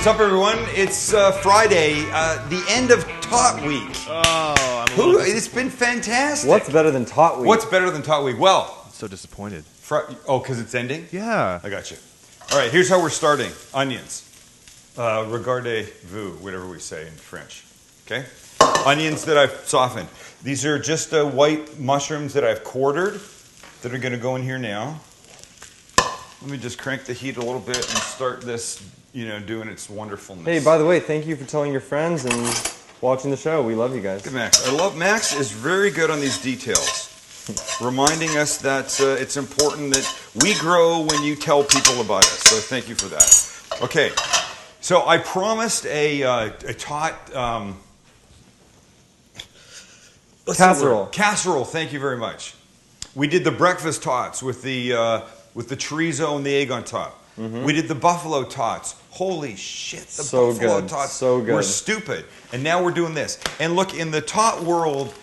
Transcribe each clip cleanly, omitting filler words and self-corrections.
What's up, everyone? It's Friday, the end of Tot Week. Oh, It's been fantastic. What's better than Tot Week? What's better than Tot Week? Well, I'm so disappointed. because it's ending? Yeah. I got you. All right, here's how we're starting. Onions. Regardez-vous, whatever we say in French. Okay? Onions that I've softened. These are just white mushrooms that I've quartered that are going to go in here now. Let me just crank the heat a little bit and start this, doing its wonderfulness. Hey, by the way, thank you for telling your friends and watching the show. We love you guys. Good, Max. Max is very good on these details, reminding us that it's important that we grow when you tell people about us. So thank you for that. Okay, so I promised a tot Casserole. Casserole. Thank you very much. We did the breakfast tots with the chorizo and the egg on top. Mm-hmm. We did the buffalo tots. Holy shit, the so buffalo good. tots so good. were stupid. And now we're doing this. And look, in the tot world,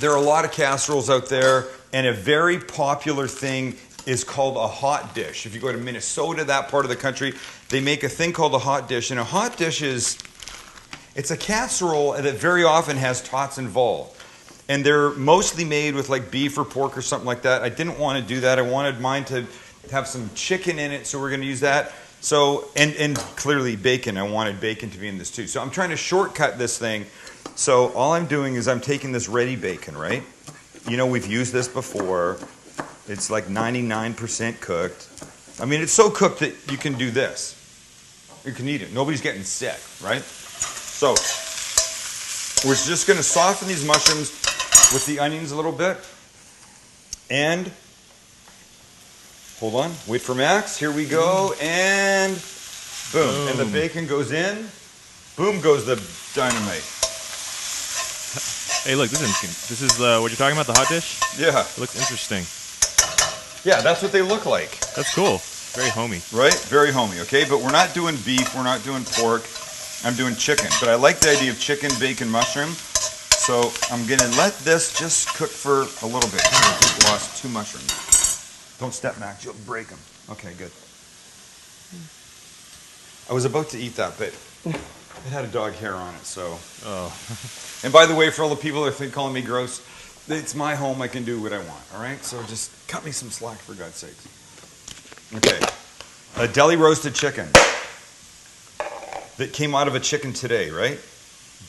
there are a lot of casseroles out there, and a very popular thing is called a hot dish. If you go to Minnesota, that part of the country, they make a thing called a hot dish. And a hot dish it's a casserole that very often has tots involved. And they're mostly made with like beef or pork or something like that. I didn't want to do that. I wanted mine to have some chicken in it, so we're going to use that. So, and clearly bacon. I wanted bacon to be in this too. So I'm trying to shortcut this thing. So all I'm doing is I'm taking this ready bacon, right? We've used this before. It's like 99% cooked. I mean, it's so cooked that you can do this. You can eat it. Nobody's getting sick, right? So we're just going to soften these mushrooms with the onions a little bit. And hold on, wait for Max. Here we go, and boom. And the bacon goes in. Boom goes the dynamite. Hey, look, this is interesting. This is what you're talking about, the hot dish? Yeah. It looks interesting. Yeah, that's what they look like. That's cool. Very homey. Right? Very homey, okay? But we're not doing beef. We're not doing pork. I'm doing chicken. But I like the idea of chicken, bacon, mushroom. So I'm going to let this just cook for a little bit. I just lost 2 mushrooms. Don't step, Max. You'll break them. Okay, good. I was about to eat that, but it had a dog hair on it, so. Oh. And by the way, for all the people that are calling me gross, it's my home. I can do what I want, all right? So just cut me some slack, for God's sakes. Okay. A deli roasted chicken that came out of a chicken today, right?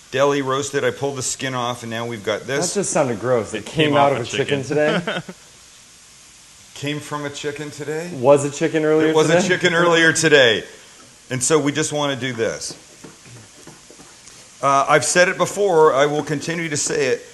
Deli roasted. I pulled the skin off, and now we've got this. That just sounded gross. It came out of a chicken today? Came from a chicken today? Was a chicken earlier today? It was a chicken earlier today. And so we just want to do this. I've said it before. I will continue to say it.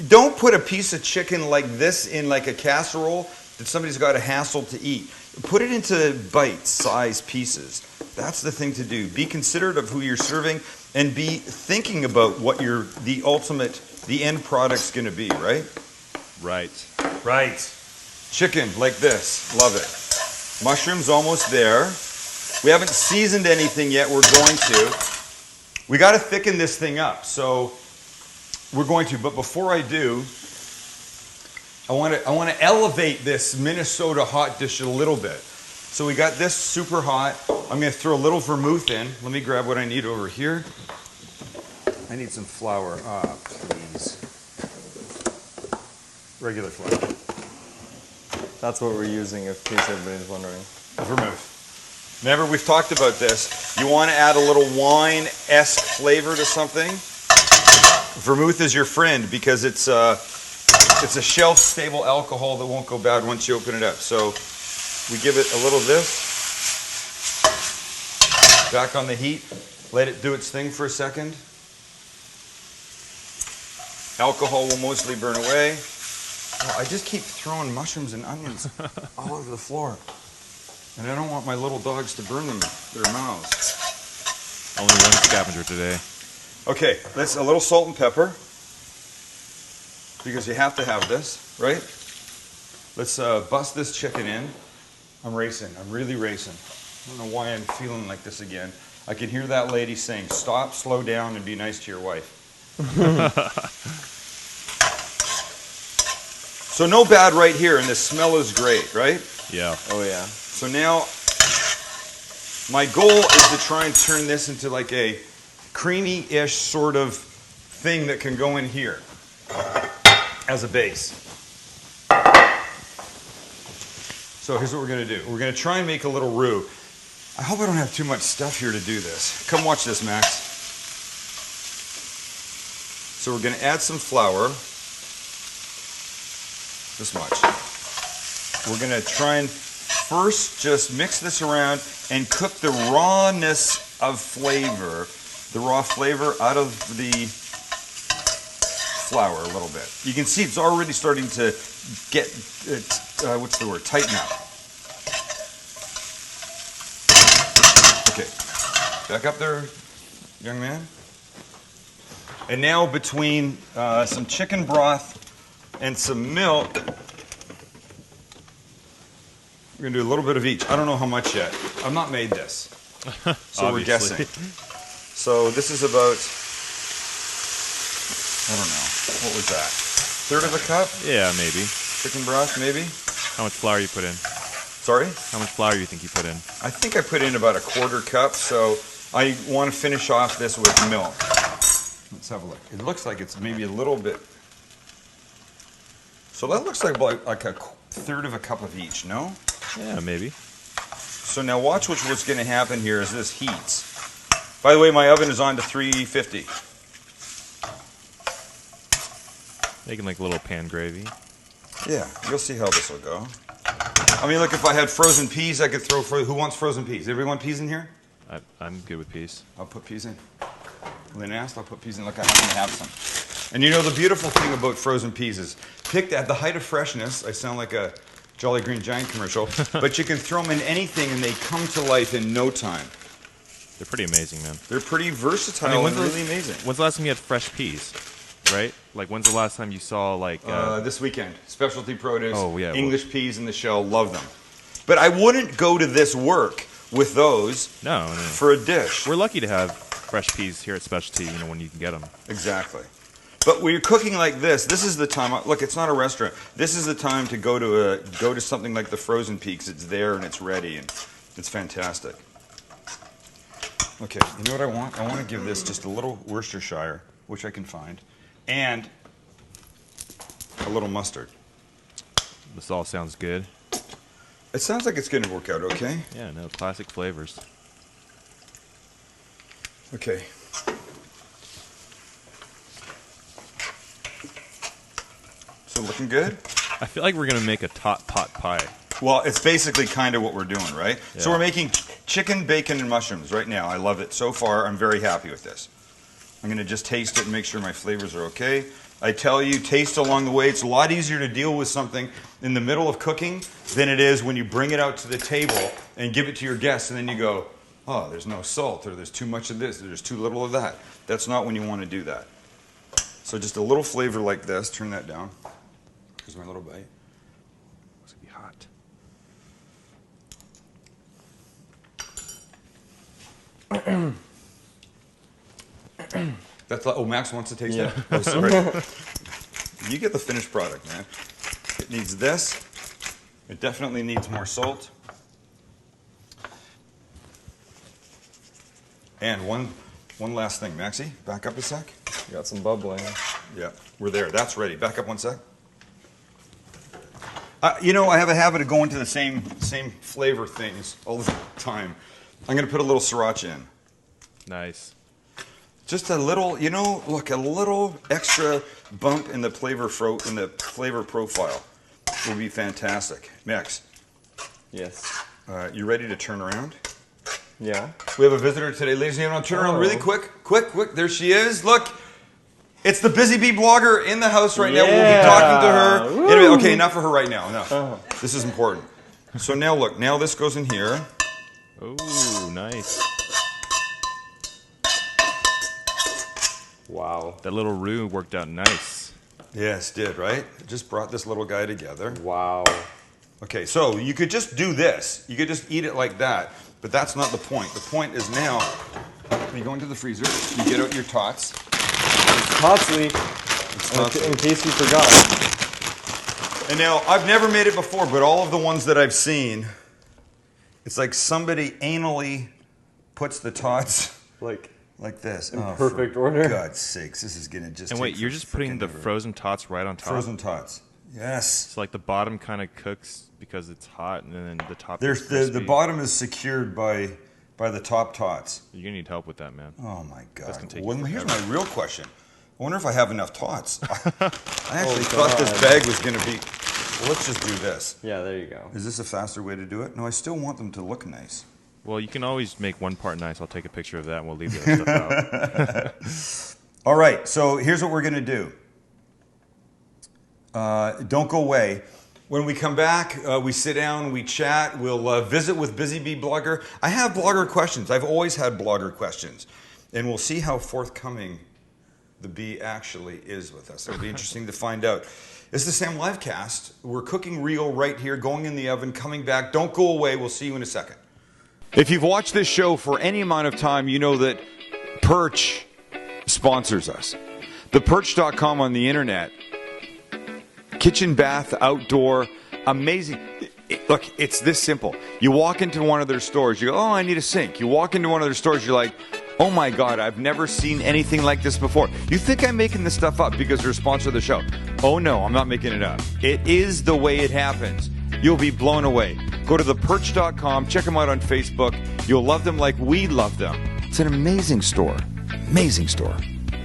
Don't put a piece of chicken like this in like a casserole that somebody's got to hassle to eat. Put it into bite-sized pieces. That's the thing to do. Be considerate of who you're serving and be thinking about what the end product's going to be, right? Right. Chicken like this. Love it. Mushrooms almost there. We haven't seasoned anything yet. We're going to. We got to thicken this thing up. So we're going to. But before I do, I want to elevate this Minnesota hot dish a little bit. So we got this super hot. I'm going to throw a little vermouth in. Let me grab what I need over here. I need some flour. Please. Regular flour. That's what we're using, in case everybody's wondering. Vermouth. Remember, we've talked about this. You want to add a little wine-esque flavor to something? Vermouth is your friend because it's a shelf-stable alcohol that won't go bad once you open it up. So we give it a little of this. Back on the heat. Let it do its thing for a second. Alcohol will mostly burn away. Oh, I just keep throwing mushrooms and onions all over the floor. And I don't want my little dogs to burn their mouths. Only one scavenger today. Okay, let's a little salt and pepper. Because you have to have this, right? Let's bust this chicken in. I'm racing. I'm really racing. I don't know why I'm feeling like this again. I can hear that lady saying, stop, slow down, and be nice to your wife. So no bad right here, and the smell is great, right? Yeah. Oh, yeah. So now My goal is to try and turn this into like a creamy-ish sort of thing that can go in here as a base. So here's what we're going to do. We're going to try and make a little roux. I hope I don't have too much stuff here to do this. Come watch this, Max. So we're going to add some flour. This much. We're going to try and first just mix this around and cook the rawness of flavor, the raw flavor out of the flour a little bit. You can see it's already starting to get, what's the word, tighten up. Okay, back up there, young man. And now between some chicken broth and some milk, we're going to do a little bit of each. I don't know how much yet. I've not made this, so we're guessing. So this is about, I don't know, what was that? Third of a cup? Yeah, maybe. Chicken broth, maybe? How much flour you put in? Sorry? How much flour you think you put in? I think I put in about a quarter cup, so I want to finish off this with milk. Let's have a look. It looks like it's maybe a little bit. So that looks like about like a third of a cup of each, no? Yeah, maybe. So now watch what's going to happen here as this heats. By the way, my oven is on to 350. Making like a little pan gravy. Yeah, you'll see how this will go. I mean, look, if I had frozen peas, I could throw. Who wants frozen peas? Everybody want peas in here? I'm good with peas. I'll put peas in. Lynn asked, I'll put peas in. Look, I'm going to have some. And you know, the beautiful thing about frozen peas is picked at the height of freshness. I sound like a Jolly Green Giant commercial. But you can throw them in anything and they come to life in no time. They're pretty amazing, man. They're pretty versatile and really amazing. When's the last time you had fresh peas? Right? Like, when's the last time you saw, like... this weekend. Specialty produce, oh, yeah, English peas in the shell, love them. But I wouldn't go to this work with those for a dish. We're lucky to have fresh peas here at Specialty, you know, when you can get them. Exactly. But when you're cooking like this is the time. Look, it's not a restaurant. This is the time to go to something like the frozen pea because it's there and it's ready and it's fantastic. Okay, you know what I want? I want to give this just a little Worcestershire, which I can find, and a little mustard. This all sounds good. It sounds like it's going to work out okay. Yeah, no, classic flavors. Okay. So looking good? I feel like we're going to make a tot pot pie. Well, it's basically kind of what we're doing, right? Yeah. So we're making chicken, bacon, and mushrooms right now. I love it. So far, I'm very happy with this. I'm going to just taste it and make sure my flavors are okay. I tell you, taste along the way. It's a lot easier to deal with something in the middle of cooking than it is when you bring it out to the table and give it to your guests and then you go, oh, there's no salt, or there's too much of this, or there's too little of that. That's not when you want to do that. So just a little flavor like this. Turn that down. Here's my little bite. It's going to be hot. That's like, oh, Max wants to taste it? Yeah. Oh, sorry. You get the finished product, man. It needs this. It definitely needs more salt. And one last thing, Maxie, back up a sec. Got some bubbling. Yeah, we're there. That's ready. Back up one sec. You know, I have a habit of going to the same flavor things all the time. I'm going to put a little sriracha in. Nice. Just a little, you know, look, a little extra bump in the flavor profile will be fantastic. Max. Yes. You ready to turn around? Yeah. We have a visitor today, ladies and gentlemen. Turn around really quick. There she is. Look. It's the Busy Bee blogger in the house right now. We'll be talking to her. Anyway, okay, enough for her right now. Enough. This is important. So now look. Now this goes in here. Oh, nice. Wow. That little roux worked out nice. Yes, did, right? It just brought this little guy together. Wow. Okay, so you could just do this. You could just eat it like that. But that's not the point. The point is now, when you go into the freezer, you get out your tots. Tots leaf, in case you forgot. And now, I've never made it before, but all of the ones that I've seen, it's like somebody anally puts the tots Like this. in perfect order. For God's sakes, this is gonna just. And wait, you're just putting the frozen tots right on top? Frozen tots. Yes. So like the bottom kind of cooks because it's hot, and then the top. There's the bottom is secured by the top tots. You're gonna need help with that, man. Oh my God. That's gonna take Well, you here's forever. my real question. I wonder if I have enough tots. I actually thought this bag was gonna be. Well, let's just do this. Yeah, there you go. Is this a faster way to do it? No, I still want them to look nice. Well, you can always make one part nice. I'll take a picture of that, and we'll leave the other stuff out. All right, so here's what we're going to do. Don't go away. When we come back, we sit down, we chat, we'll visit with Busy Bee Blogger. I have blogger questions. I've always had blogger questions. And we'll see how forthcoming the bee actually is with us. It'll be interesting to find out. It's the Sam Livecast. We're cooking real right here, going in the oven, coming back. Don't go away. We'll see you in a second. If you've watched this show for any amount of time, you know that Perch sponsors us. ThePerch.com on the internet. Kitchen, bath, outdoor, amazing. Look, it's this simple. You walk into one of their stores, you go, oh, I need a sink. You walk into one of their stores, you're like, oh my God, I've never seen anything like this before. You think I'm making this stuff up because they're a sponsor of the show. Oh no, I'm not making it up. It is the way it happens. You'll be blown away. Go to theperch.com, check them out on Facebook. You'll love them like we love them. It's an amazing store. Amazing store.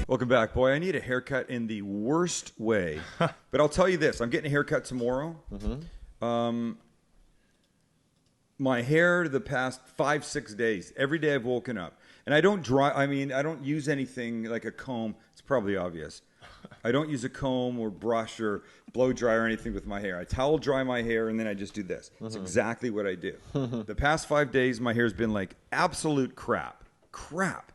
Welcome back. Boy, I need a haircut in the worst way. But I'll tell you this, I'm getting a haircut tomorrow. My hair the past 5-6 days, every day I've woken up. And I don't I don't use anything like a comb. It's probably obvious. I don't use a comb or brush or blow dry or anything with my hair. I towel dry my hair and then I just do this. That's exactly what I do. The past 5 days, my hair's been like absolute crap. Crap.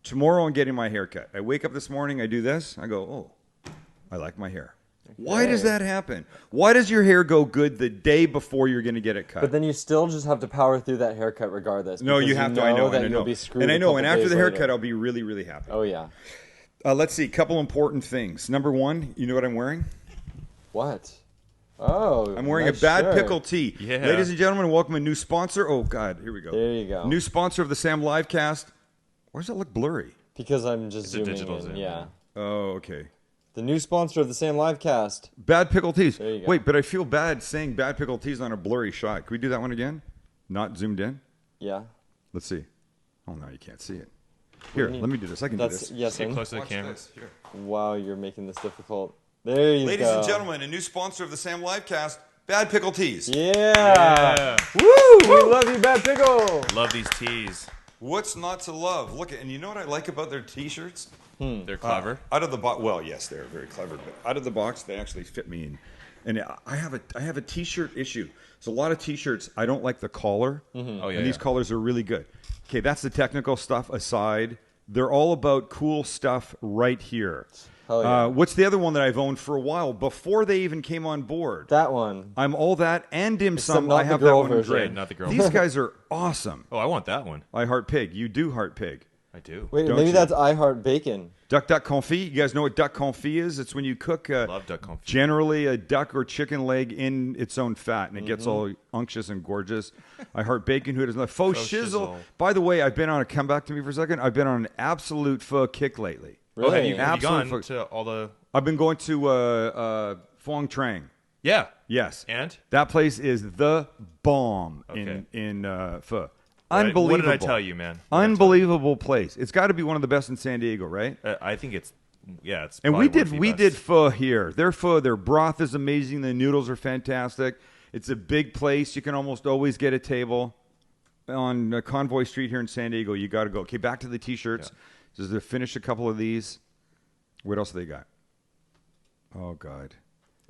Tomorrow I'm getting my hair cut. I wake up this morning, I do this, I go, oh, I like my hair. Okay. Why does that happen? Why does your hair go good the day before you're going to get it cut? But then you still just have to power through that haircut regardless. No, you have to. I know. That you'll be screwed. And I know. And after the haircut, later. I'll be really, really happy. Oh yeah. Let's see. A couple important things. Number one, you know what I'm wearing? What? Oh, I'm wearing nice a Bad shirt. Pickle tee. Yeah. Ladies and gentlemen, welcome a new sponsor. Oh God, here we go. There you go. New sponsor of the Sam Livecast. Why does it look blurry? Because I'm just It's a zooming digital in. zoom. Yeah. Oh, okay. The new sponsor of the Sam Livecast. Bad Pickle Tees. There you go. Wait, but I feel bad saying Bad Pickle Tees on a blurry shot. Can we do that one again? Not zoomed in? Yeah. Let's see. Oh, no, you can't see it. Here, let me do this. I can do That's this. yes. Get and- close to the Watch camera. this. Here. Wow, you're making this difficult. There you go. Ladies and gentlemen, a new sponsor of the Sam Livecast, Bad Pickle Tees. Yeah. Woo! We love you, Bad Pickle. Love these teas. What's not to love? Look, and you know what I like about their T-shirts? They're clever. Out of the box, well, yes, they're very clever, but out of the box, they actually fit me in. And I have a T-shirt issue. So a lot of T-shirts, I don't like the collar. Oh yeah. And these collars are really good. Okay, that's the technical stuff aside. They're all about cool stuff right here. Hell yeah. What's the other one that I've owned for a while before they even came on board? That one. I'm all that and dim sum. not I the have that girl one in version. gray. Yeah, not the girl These guys are awesome. Oh, I want that one. I heart pig. You do heart pig. I do. Wait, Don't maybe you? that's I Heart Bacon. Duck confit. You guys know what duck confit is? It's when you cook Love duck confit. generally a duck or chicken leg in its own fat, and it gets all unctuous and gorgeous. I heart bacon. Who doesn't? Faux shizzle. shizzle. By the way, I've been on a come back to me for a second. I've been on an absolute pho kick lately. Really? Oh, have you Absolute gone fo- to all the? I've been going to Phuong Trang. Yeah. Yes, And that place is the bomb Okay. in pho. What Unbelievable. did I tell you, man? Unbelievable place. It's got to be one of the best in San Diego, right? I think it's. Yeah, it's. And probably we one of the did best. pho here. Their pho, their broth is amazing. The noodles are fantastic. It's a big place. You can almost always get a table on Convoy Street here in San Diego. You got to go. Okay, back to the T-shirts. Just to finish a couple of these. What else do they got? Oh God,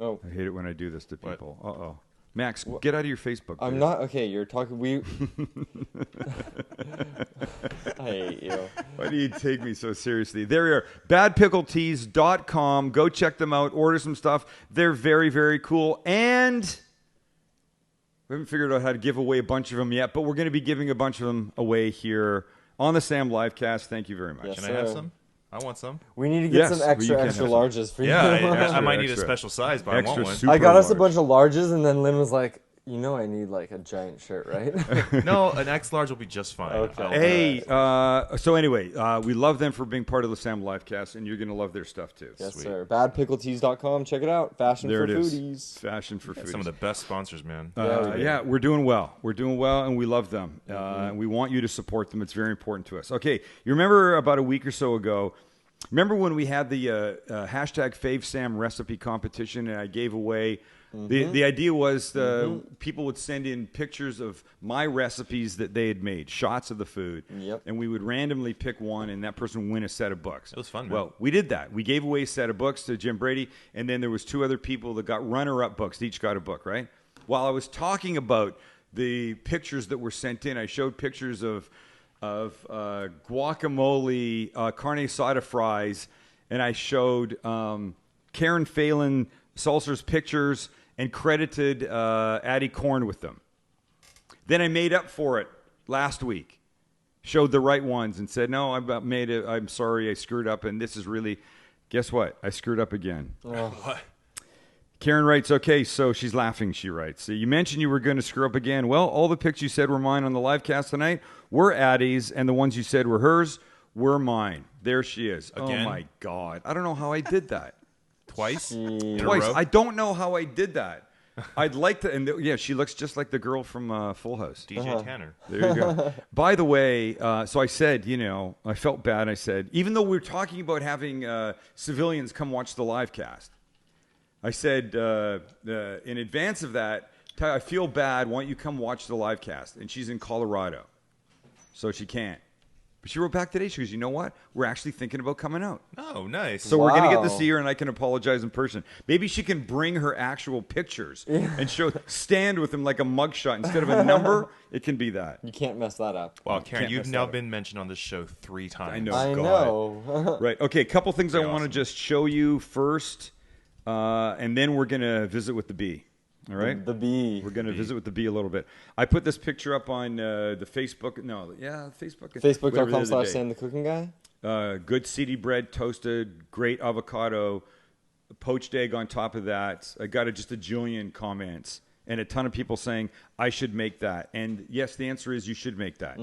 Oh, I hate it when I do this to What? people. Uh-oh. Max, get out of your Facebook. I'm dude. not okay. You're talking. We. I hate you. Why do you take me so seriously? There you are. Badpickletees.com. Go check them out. Order some stuff. They're very, very cool. And we haven't figured out how to give away a bunch of them yet, but we're going to be giving a bunch of them away here on the Sam Livecast. Thank you very much. Yes. Can I have sir. some? I want some. We need to get Yes, some well, extra you can extra have some. larges for Yeah, you. I might need a extra. special size, but Extra I want one. super I got us a large. bunch of larges, and then Lynn was like, You know I need like a giant shirt, right? No, an X large will be just fine. Okay. Hey, so anyway, we love them for being part of the Sam Livecast, and you're going to love their stuff too. Yes, Sweet. sir. Badpickletees.com. Check it out. Fashion There for it is. foodies. Fashion for foodies. Some of the best sponsors, man. Yeah, we're doing well. We're doing well, and we love them. And we want you to support them. It's very important to us. Okay, you remember about a week or so ago, remember when we had the hashtag FaveSam recipe competition, and I gave away... The idea was people would send in pictures of my recipes that they had made, shots of the food, and we would randomly pick one, and that person would win a set of books. It was fun, man. Well, we did that. We gave away a set of books to Jim Brady, and then there was 2 other people that got runner-up books. They each got a book, right? While I was talking about the pictures that were sent in, I showed pictures of guacamole, carne asada fries, and I showed Karen Phelan Salsa's pictures and credited Addie Korn with them. Then I made up for it last week, showed the right ones, and said, no, I'm sorry, I screwed up, and this is really, guess what? I screwed up again. What? Karen writes, okay, so she's laughing, she writes. So you mentioned you were going to screw up again. Well, all the pics you said were mine on the live cast tonight were Addie's, and the ones you said were hers were mine. There she is. Again? Oh, my God. I don't know how I did that. Twice? Twice. I don't know how I did that. I'd like to, and yeah, she looks just like the girl from Full House. DJ Tanner. There you go. By the way, so I said, I felt bad. I said, even though we were talking about having civilians come watch the live cast, I said, in advance of that, I feel bad. Why don't you come watch the live cast? And she's in Colorado, so she can't. But she wrote back today. She goes, you know what? We're actually thinking about coming out. Oh, nice. So we're going to get to see her, and I can apologize in person. Maybe she can bring her actual pictures and stand with them like a mugshot. Instead of a number, it can be that. You can't mess that up. Wow, Karen, you've now been mentioned on this show 3 times. I know. I God. know. Right. Okay, a couple things I want to awesome. just show you first, and then we're going to visit with the bee. All right? The bee. We're going to visit with the bee a little bit. I put this picture up on the Facebook. No, yeah, Facebook. Facebook.com/Sam the Cooking Guy. Good seedy bread, toasted, great avocado, poached egg on top of that. I got just a jillion comments and a ton of people saying, I should make that. And yes, the answer is you should make that.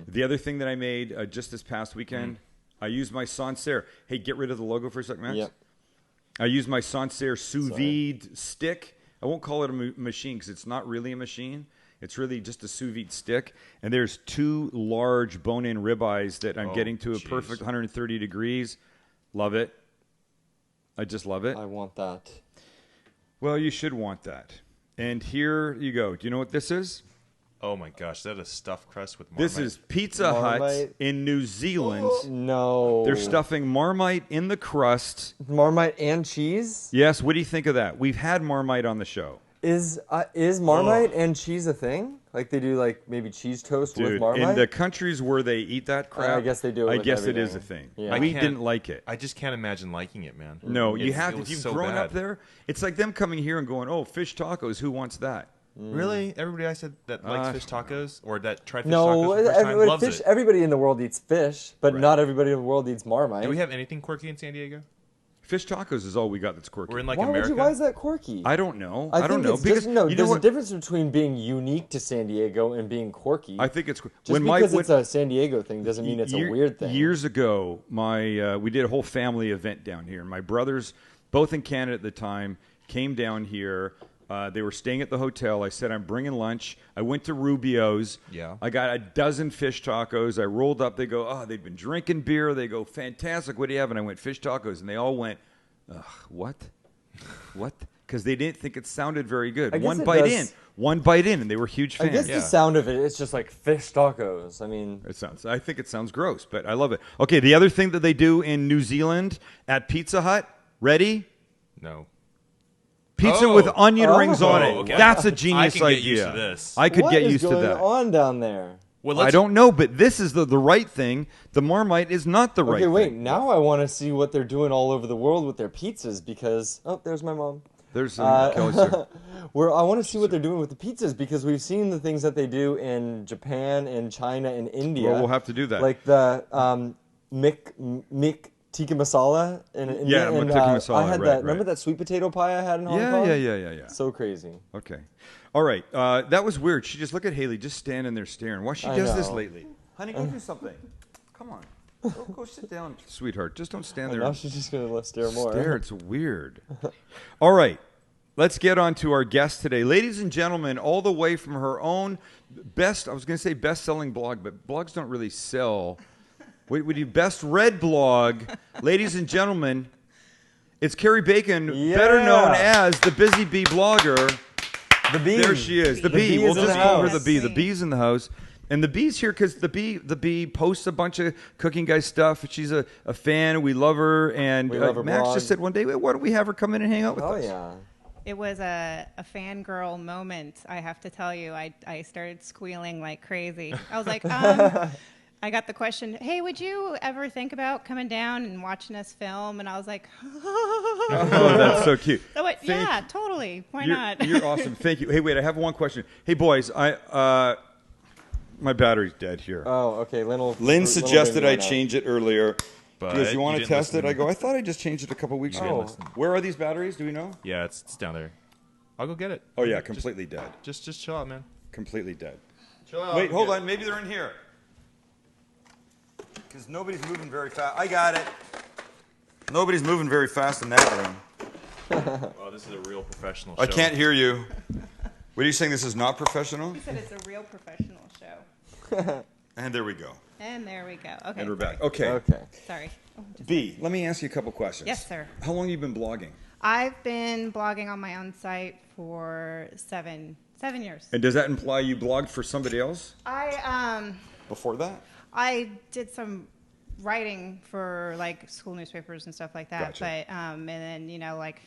The other thing that I made just this past weekend, I used my Sancerre. Hey, get rid of the logo for a second, Max. Yep. I used my Sancerre sous vide stick. I won't call it a machine because it's not really a machine. It's really just a sous vide stick. And there's 2 large bone-in ribeyes that I'm getting to a perfect 130 degrees. Love it. I just love it. I want that. Well, you should want that. And here you go. Do you know what this is? Oh, my gosh. Is that a stuffed crust with Marmite? This is Pizza Hut Marmite. in New Zealand. No. They're stuffing Marmite in the crust. Marmite and cheese? Yes, what do you think of that? We've had Marmite on the show. Is Marmite and cheese a thing? Like they do like maybe cheese toast with Dude, Marmite? in the countries where they eat that crap, I guess they do it I with guess everything. it is a thing. Yeah. We can't- didn't like it. I just can't imagine liking it, man. No, you have. It If was you've so grown bad. up there, it's like them coming here and going, "Oh, fish tacos. Who wants that?" Really? Everybody I said that likes fish tacos or that tried fish no, tacos for the first time loves fish. it. Everybody in the world eats fish, but Right. not everybody in the world eats Marmite. Do we have anything quirky in San Diego? Fish tacos is all we got that's quirky. We're in like why America. why is that quirky? I don't know. I don't think know it's because just, no. you know There's a what? difference between being unique to San Diego and being quirky. I think it's just because it's a San Diego thing doesn't mean it's a weird thing. Years ago, we did a whole family event down here. My brothers, both in Canada at the time, came down here. They were staying at the hotel. I said, I'm bringing lunch. I went to Rubio's. Yeah. I got a dozen fish tacos. I rolled up. They go, they'd been drinking beer. They go, fantastic. What do you have? And I went, fish tacos. And they all went, what? What? Because they didn't think it sounded very good. I guess One it bite does. in, and they were huge I fans. guess the sound of it's just like fish tacos. I mean, I think it sounds gross, but I love it. Okay, the other thing that they do in New Zealand at Pizza Hut, ready? No. Pizza Oh. with onion rings on it. okay. That's a genius I can idea. get used to this. I could what get is used to going that. on down there? Well, I don't know, but this is the right thing. The Marmite is not the right Okay, wait. thing. Now I want to see what they're doing all over the world with their pizzas because there's my mom. There's Kelly's here. I want to see what they're doing with the pizzas because we've seen the things that they do in Japan and China and India. Well, we'll have to do that. Like the Mick tikka masala. And Yeah, tikka masala, I had right, that. right. Remember that sweet potato pie I had in Hong Yeah, Kong? yeah. So crazy. Okay. All right. That was weird. She just look at Haley just standing there staring. Why she I does this know. lately? Honey, go do something. Come on. Go sit down, sweetheart. Just don't stand And there. now she's just gonna stare more. Stare. It's weird. All right. Let's get on to our guest today. Ladies and gentlemen, all the way from her own I was going to say best-selling blog, but blogs don't really sell. We do best read blog. Ladies and gentlemen, it's Carrie Bacon, better known as the Busy Bee blogger. The bee. There she is. The bee. bee We'll is in just the call her house. the bee. The bee's in the house. And the bee's here because the bee posts a bunch of Cooking Guy stuff. She's a fan. We love her. And We love her Max blog. just said one day, why don't we have her come in and hang out with Oh us? yeah. It was a fangirl moment, I have to tell you. I started squealing like crazy. I was like, I got the question, hey, would you ever think about coming down and watching us film? And I was like, Oh, that's so cute. so what, Thank yeah, totally. Why You're, not? you're awesome. Thank you. Hey, wait, I have one question. Hey, boys, my battery's dead here. Oh, okay. Lynn suggested I change it earlier. But Because you want you to didn't test it? listen. I go, I thought I just changed it a couple weeks didn't ago. listen. Where are these batteries? Do we know? Yeah, it's down there. I'll go get it. Oh, yeah, completely dead. Just chill out, man. Completely dead. Chill out. Wait, hold on. Maybe they're in here. Because nobody's moving very fast. I got it. Nobody's moving very fast in that room. Oh, this is a real professional show. I can't hear you. What are you saying? This is not professional? He said it's a real professional show. And there we go. And there we go. Okay. And we're back. sorry. Okay. Okay. Sorry. Oh, just- B, let me ask you a couple questions. Yes, sir. How long have you been blogging? I've been blogging on my own site for seven years. And does that imply you blogged for somebody else I before that? I did some writing for like school newspapers and stuff like that. Gotcha. But and then like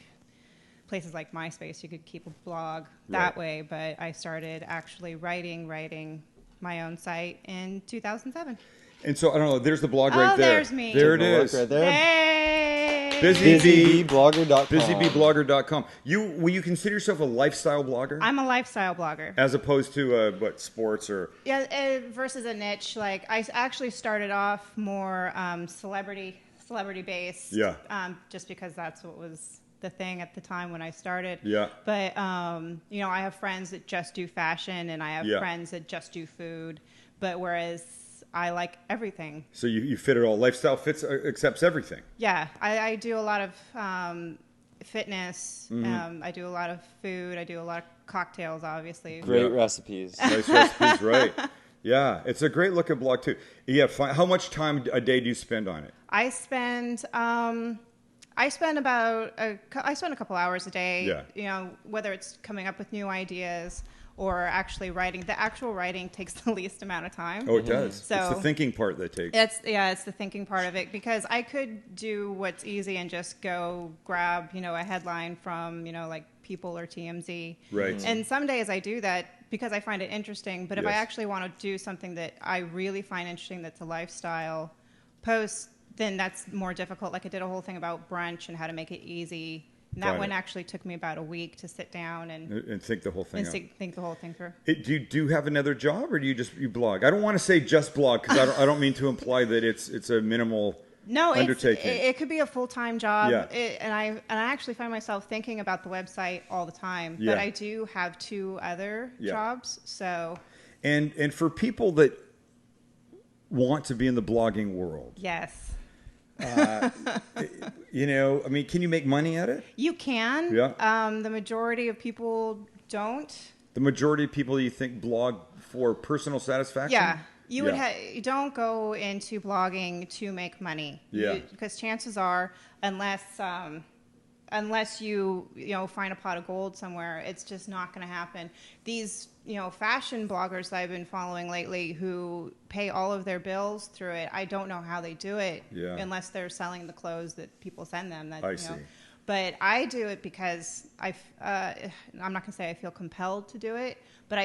places like MySpace, you could keep a blog that Right. way. But I started actually writing my own site in 2007. And so, I don't know, there's the blog right there. There's me. There it Take a look is. right there. Hey! BusyBeeblogger.com. BusyBeeblogger.com. Will you consider yourself a lifestyle blogger? I'm a lifestyle blogger. As opposed to, sports or... Yeah, versus a niche. Like I actually started off more celebrity based. Yeah. Just because that's what was the thing at the time when I started. Yeah. But I have friends that just do fashion, and I have Yeah. friends that just do food. But whereas I like everything. So you fit it all. Lifestyle accepts everything. Yeah, I do a lot of fitness. I do a lot of food. I do a lot of cocktails, obviously. Great Yeah. recipes. Nice recipes, right. Yeah, it's a great looking blog too. Yeah, how much time a day do you spend on it? I spend about a couple hours a day. Yeah. Whether it's coming up with new ideas or actually writing. The actual writing takes the least amount of time. Oh, it does. It's So- the thinking part that takes. It's the thinking part of it, because I could do what's easy and just go grab, a headline from, like People or TMZ. Right. And some days I do that because I find it interesting. But if I Yes. actually want to do something that I really find interesting, that's a lifestyle post, then that's more difficult. Like I did a whole thing about brunch and how to make it easy. And Got that one it. actually took me about a week to sit down and think the whole thing out. think the whole thing through. Do you have another job, or do you blog? I don't want to say just blog because I don't mean to imply that it's a minimal No, undertaking. it could be a full-time job. Yeah. And I actually find myself thinking about the website all the time. Yeah. But I do have 2 other Yeah. jobs, so And for people that want to be in the blogging world, yes. can you make money at it? You can. Yeah. The majority of people don't. The majority of people you think blog for personal satisfaction? Yeah. You would Yeah. you don't go into blogging to make money. Yeah. Because chances are, unless you find a pot of gold somewhere, it's just not going to happen. These fashion bloggers that I've been following lately who pay all of their bills through it, I don't know how they do it. Yeah. Unless they're selling the clothes that people send them. That I see. But I do it because I'm not going to say I feel compelled to do it, but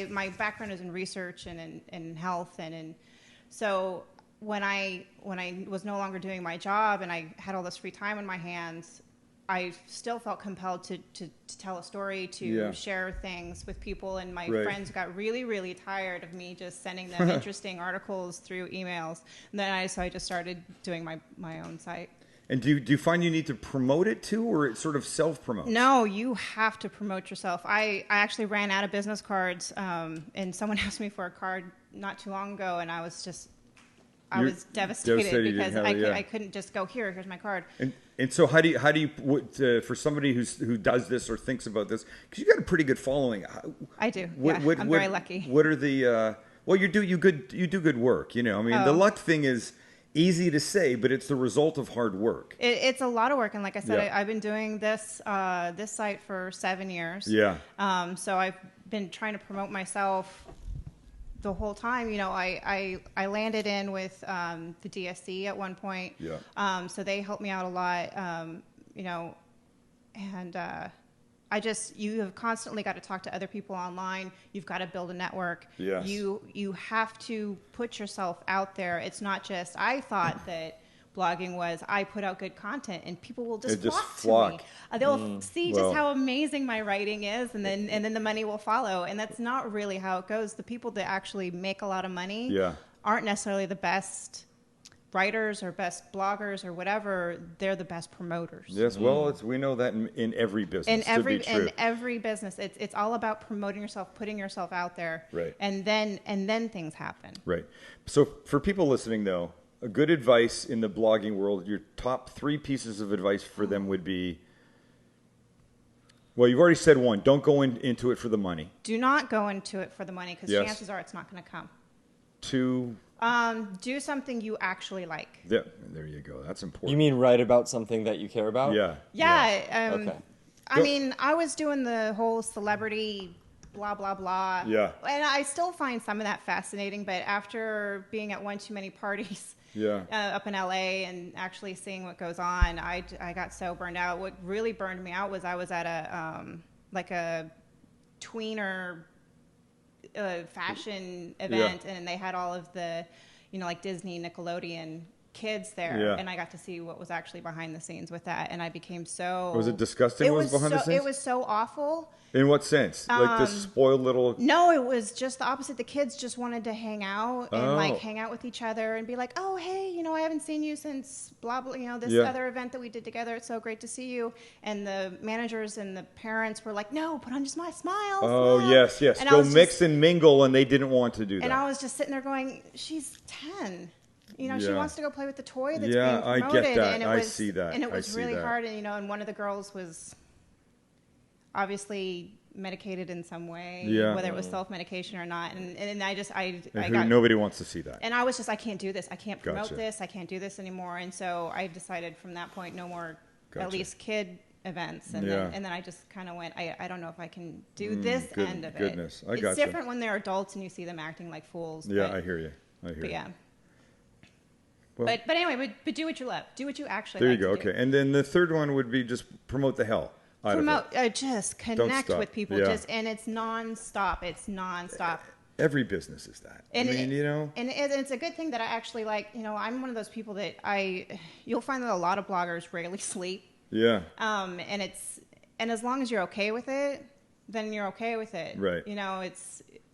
my background is in research and in health so when I was no longer doing my job and I had all this free time on my hands, I still felt compelled to tell a story, to Yeah. share things with people, and my Right. friends got really, really tired of me just sending them interesting articles through emails. And then so I just started doing my own site. And do you find you need to promote it too, or it sort of self-promotes? No, you have to promote yourself. I actually ran out of business cards, and someone asked me for a card not too long ago, and I was devastated devastated you because didn't have it, I couldn't just go, here's my card. And so how do you for somebody who does this or thinks about this, because you got a pretty good following. I do. I'm very lucky. What are the well, you do good work. You know, I mean, the luck thing is easy to say, but it's the result of hard work. It's a lot of work, and like I said, Yeah. I've been doing this site for 7 years. Yeah. So I've been trying to promote myself the whole time. You know, I landed in with the DSC at one point. Yeah. So they helped me out a lot. You know, and you have constantly got to talk to other people online. You've got to build a network. Yes. You have to put yourself out there. It's not just, I thought that blogging was, I put out good content and people will just flock to me. They'll see just how amazing my writing is, and then the money will follow. And that's not really how it goes. The people that actually make a lot of money aren't necessarily the best writers or best bloggers or whatever. They're the best promoters. Yes, well, we know that in every business. In every to be true. Business, it's all about promoting yourself, putting yourself out there, Right. And then things happen. Right. So for people listening, though, a good advice in the blogging world, your top 3 pieces of advice for them would be. Well, you've already said one. Don't go into it for the money. Do not go into it for the money, because chances are it's not going to come. 2. Do something you actually like. There you go. That's important. You mean write about something that you care about? Yeah. Yeah. Okay. I mean, I was doing the whole celebrity blah, blah, blah. Yeah. And I still find some of that fascinating, but after being at one too many parties up in LA and actually seeing what goes on, I got so burned out. What really burned me out was I was at a tweener fashion event, and they had all of the, like Disney, Nickelodeon kids there, and I got to see what was actually behind the scenes with that, and I became so... Was it disgusting what was behind the scenes? It was so awful. In what sense? Like this spoiled little... No, it was just the opposite. The kids just wanted to hang out and hang out with each other and be like, oh, hey, I haven't seen you since blah, blah, this other event that we did together. It's so great to see you. And the managers and the parents were like, no, put on just my smile. Oh, smile. yes. And go mix and mingle, and they didn't want to do that. And I was just sitting there going, she's 10. She wants to go play with the toy that's being I promoted. get that. And I see that. And it was really hard. And, and one of the girls was obviously medicated in some way, whether it was self-medication or not. And nobody wants to see that. And I was just, I can't do this. I can't promote this. I can't do this anymore. And so I decided from that point, no more, at least kid events. And then I just kind of went, I don't know if I can do this end of it. Goodness, I gotcha. It's different when they're adults and you see them acting like fools. Yeah, I hear you. But yeah. Well, but anyway, but do what you love. Do what you actually there like you go. to do. Okay. And then the third one would be just promote the hell out of it. Just connect with people. And it's nonstop. It's nonstop. Every business is that. And it's a good thing that I actually like. I'm one of those people that you'll find that a lot of bloggers rarely sleep. Yeah. And as long as you're okay with it, then you're okay with it. Right.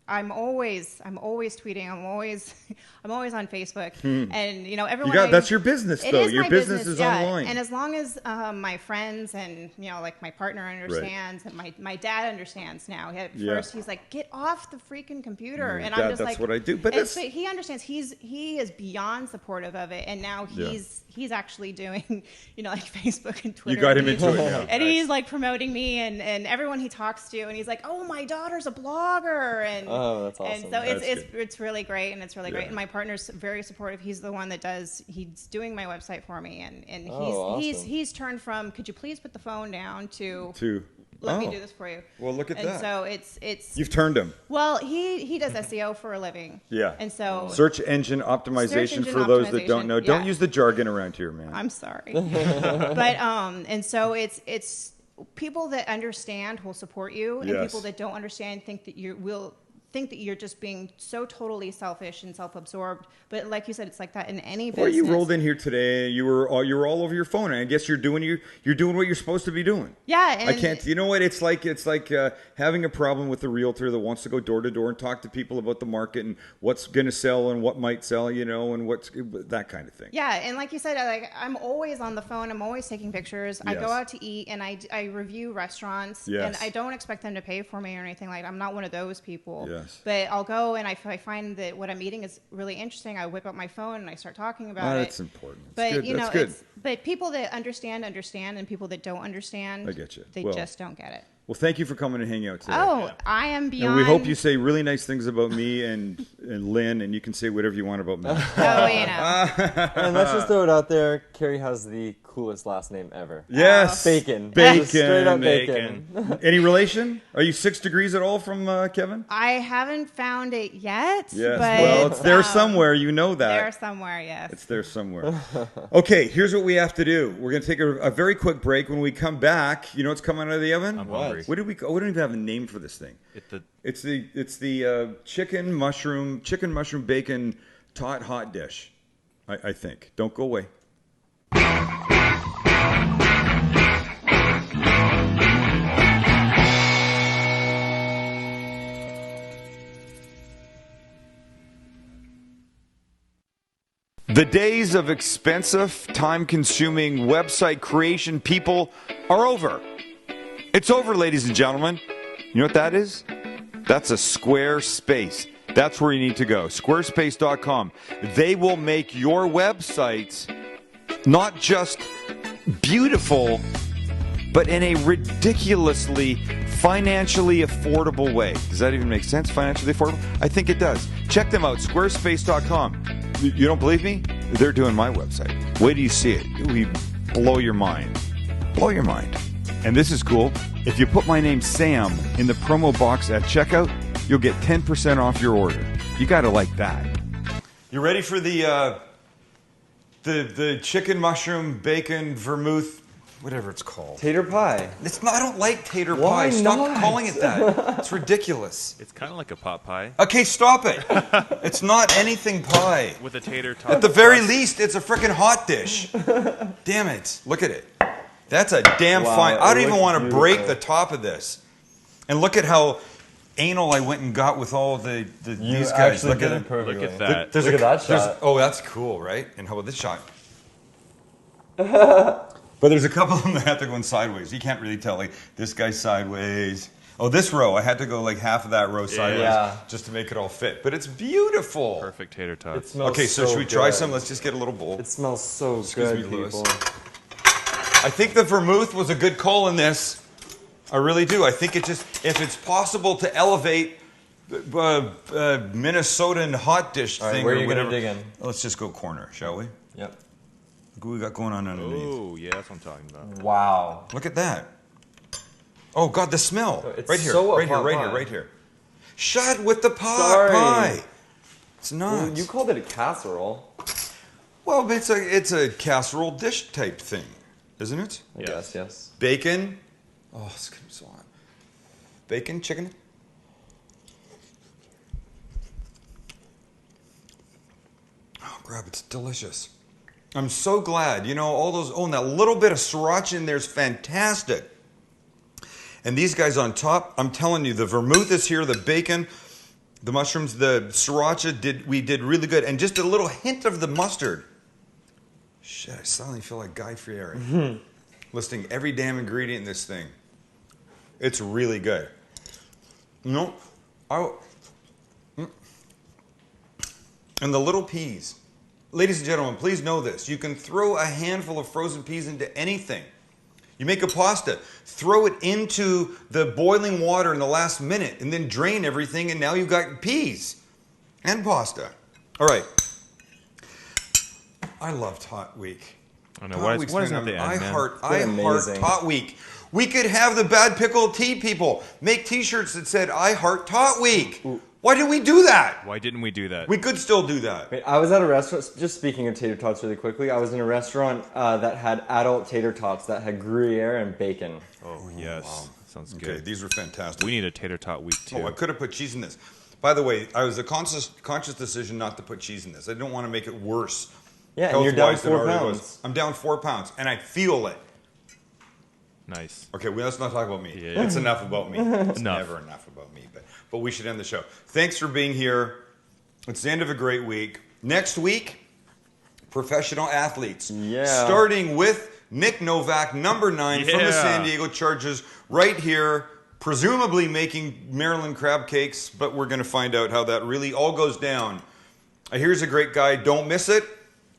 I'm always tweeting. I'm always on Facebook, and everyone. That's your business, though. Your business is online. And as long as my friends and like my partner understands, and my dad understands now. At first, he's like, "Get off the freaking computer," and I'm just that's like, what I do. But he understands. He is beyond supportive of it, and now he's actually doing like Facebook and Twitter. You got him into it now. And he's like promoting me and everyone he talks to, and he's like, "Oh, my daughter's a blogger," and oh, that's awesome. And so it's really great, and it's really great. And my partner's very supportive. He's the one he's doing my website for me, and he's turned from, could you please put the phone down, to let me do this for you. Well, look at that. And so it's you've turned him. Well, he does SEO for a living. Yeah. And so search engine optimization for those that don't know. Don't use the jargon around here, man. I'm sorry. But and so it's people that understand will support you, and people that don't understand think think that you're just being so totally selfish and self-absorbed. But like you said, it's like that in any Well, business. you rolled in here today. You were all over your phone, and I guess you're doing what you're supposed to be doing. Yeah, and I can't. You know what? It's like having a problem with the realtor that wants to go door to door and talk to people about the market and what's going to sell and what might sell, and what's that kind of thing. Yeah, and like you said, I'm always on the phone. I'm always taking pictures. I go Yes. out to eat, and I review restaurants, Yes. and I don't expect them to pay for me or anything like that. I'm not one of those people. Yes. But I'll go, and if I find that what I'm eating is really interesting, I whip up my phone and I start talking about it. That's important. But That's good. you know, That's good. but people that understand, and people that don't understand, I get you. They Well, just don't get it. Well, thank you for coming and hanging out today. Oh, I am beyond. And we hope you say really nice things about me and Lynn, and you can say whatever you want about me. Oh, you know. And let's just throw it out there. Carrie has the coolest last name ever. Yes. Bacon. Bacon. Just straight up Bacon. bacon. Any relation? Are you 6 degrees at all from Kevin? I haven't found it yet. Yes. But, Well, it's there somewhere. You know that. There somewhere, yes. It's there somewhere. Okay, here's what we have to do. We're going to take a very quick break. When we come back, you know what's coming out of the oven? I'm hungry. What did we don't even have a name for this thing. It's the chicken mushroom bacon tot hot dish. I think. Don't go away. The days of expensive, time-consuming website creation people are over. It's over, ladies and gentlemen. You know what that is? That's a Squarespace. That's where you need to go. Squarespace.com. They will make your websites not just beautiful, but in a ridiculously financially affordable way. Does that even make sense? Financially affordable? I think it does. Check them out. Squarespace.com. You don't believe me? They're doing my website. Wait till you see it. It will blow your mind. Blow your mind. And this is cool. If you put my name Sam in the promo box at checkout, you'll get 10% off your order. You gotta like that. You ready for the chicken mushroom bacon vermouth, whatever it's called? Tater pie. It's not. I don't like tater Why pie. Stop not? calling it that. It's ridiculous. It's kind of like a pot pie Okay, stop it. It's not anything pie. with a tater top. At the very least, it's a freaking hot dish. Damn it. Look at it. That's a damn Wow, fine. I it don't even looks want to break beautiful. the top of this. And look at how anal I went and got with all these guys. Actually Look did at it it. perfectly. Look at that. There's Look at that there's- shot. Oh, that's cool, right? And how about this shot? But there's a couple of them that have to go in sideways. You can't really tell. Like this guy's sideways. Oh, this row. I had to go like half of that row sideways Yeah. just to make it all fit. But it's beautiful. Perfect tater It tots. smells Okay, so should we try good. some? Let's just get a little bowl. It smells so Excuse good, me, Louis. people. I think the vermouth was a good call in this. I really do. I think it just, if it's possible to elevate Minnesotan hot dish All right, thing where or are you gonna whatever. dig in? Let's just go corner, shall we? Yep. Look what we got going on underneath. Oh, yeah, that's what I'm talking about. Wow. Look at that. Oh God, the smell. It's Right here, so a right here, pot right pie. here, right here. Shut with the pot Sorry. pie. It's not. Well, you called it a casserole. Well, but it's a casserole dish type thing, isn't it? I Yes. guess, yes. Bacon. Oh, it's gonna be so hot. Bacon, chicken. Oh, grab, it's delicious. I'm so glad. You know, all those, oh, and that little bit of sriracha in there is fantastic. And these guys on top, I'm telling you, the vermouth is here, the bacon, the mushrooms, the sriracha, we did really good. And just a little hint of the mustard. Shit, I suddenly feel like Guy Fieri. Listing every damn ingredient in this thing. It's really good. You know, and the little peas. Ladies and gentlemen, please know this. You can throw a handful of frozen peas into anything. You make a pasta, throw it into the boiling water in the last minute, and then drain everything, and now you've got peas and pasta. All right. I love Tot Week. I know. Tot Why Week's does been it have to end, I man? heart amazing. Tot Week. We could have the Bad Pickle Tea people make T-shirts that said "I Heart Tot Week." Ooh. Why didn't we do that? Why didn't we do that? We could still do that. Wait, I was at a restaurant, just speaking of tater tots really quickly, I was in a restaurant that had adult tater tots that had Gruyere and bacon. Oh, yes. Sounds Okay, good. these were fantastic. We need a tater tot week, too. Oh, I could have put cheese in this. By the way, I was a conscious decision not to put cheese in this. I didn't want to make it worse. Yeah, and you're down health-wise than it 4 already was. pounds. I'm down 4 pounds, and I feel it. Nice. Okay, well, let's not talk about me. Yeah. It's enough about me. It's Enough. never enough about me. But we should end the show. Thanks for being here. It's the end of a great week. Next week, professional athletes. Yeah. Starting with Nick Novak, number 9 from the Yeah. San Diego Chargers, right here, presumably making Maryland crab cakes, but we're going to find out how that really all goes down. Here's a great guy. Don't miss it.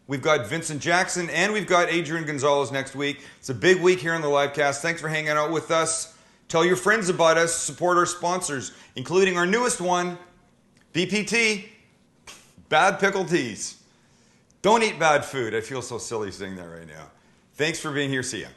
We've got Vincent Jackson and we've got Adrian Gonzalez next week. It's a big week here on the livecast. Thanks for hanging out with us. Tell your friends about us. Support our sponsors, including our newest one, BPT, Bad Pickle Teas. Don't eat bad food. I feel so silly saying that right now. Thanks for being here. See ya.